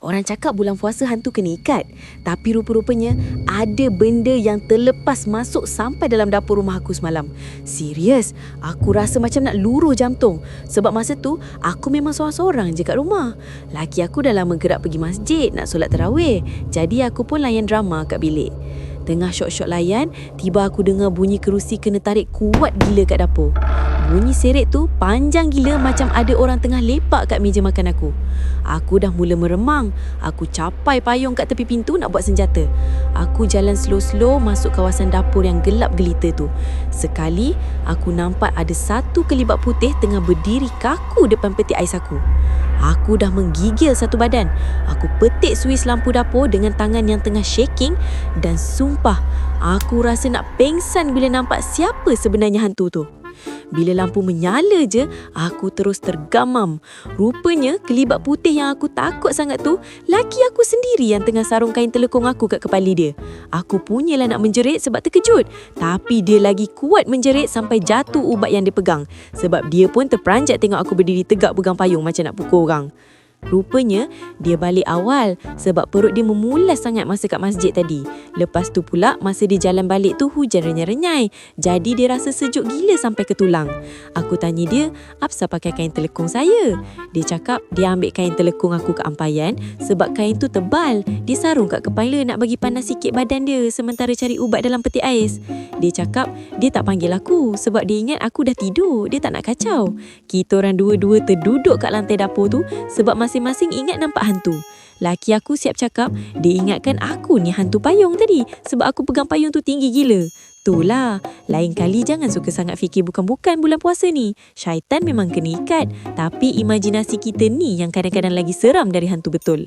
Orang cakap bulan puasa hantu kena ikat. Tapi rupa-rupanya ada benda yang terlepas masuk sampai dalam dapur rumah aku semalam. Serius, aku rasa macam nak luruh jantung. Sebab masa tu, aku memang seorang-seorang je kat rumah. Laki aku dah lama gerak pergi masjid nak solat tarawih. Jadi aku pun layan drama kat bilik. Tengah syok-syok layan, tiba aku dengar bunyi kerusi kena tarik kuat gila kat dapur. Bunyi seret tu panjang gila macam ada orang tengah lepak kat meja makan aku. Aku dah mula meremang. Aku capai payung kat tepi pintu nak buat senjata. Aku jalan slow-slow masuk kawasan dapur yang gelap gelita tu. Sekali, aku nampak ada satu kelibat putih tengah berdiri kaku depan peti ais aku. Aku dah menggigil satu badan. Aku petik suis lampu dapur dengan tangan yang tengah shaking dan sumpah, aku rasa nak pengsan bila nampak siapa sebenarnya hantu tu. Bila lampu menyala je, aku terus tergamam. Rupanya kelibat putih yang aku takut sangat tu, laki aku sendiri yang tengah sarung kain telekung aku kat kepala dia. Aku punyalah nak menjerit sebab terkejut. Tapi dia lagi kuat menjerit sampai jatuh ubat yang dia pegang. Sebab dia pun terperanjat tengok aku berdiri tegak pegang payung macam nak pukul orang. Rupanya, dia balik awal sebab perut dia memulas sangat masa kat masjid tadi. Lepas tu pula, masa dia jalan balik tu hujan renyai-renyai. Jadi dia rasa sejuk gila sampai ke tulang. Aku tanya dia, apasal pakai kain telekung saya? Dia cakap dia ambil kain telekung aku kat ampayan sebab kain tu tebal. Dia sarung kat kepala nak bagi panas sikit badan dia sementara cari ubat dalam peti ais. Dia cakap dia tak panggil aku sebab dia ingat aku dah tidur. Dia tak nak kacau. Kita orang dua-dua terduduk kat lantai dapur tu sebab masing-masing ingat nampak hantu. Laki aku siap cakap, dia ingatkan aku ni hantu payung tadi sebab aku pegang payung tu tinggi gila. Itulah, lain kali jangan suka sangat fikir bukan-bukan bulan puasa ni. Syaitan memang kena ikat, tapi imajinasi kita ni yang kadang-kadang lagi seram dari hantu betul.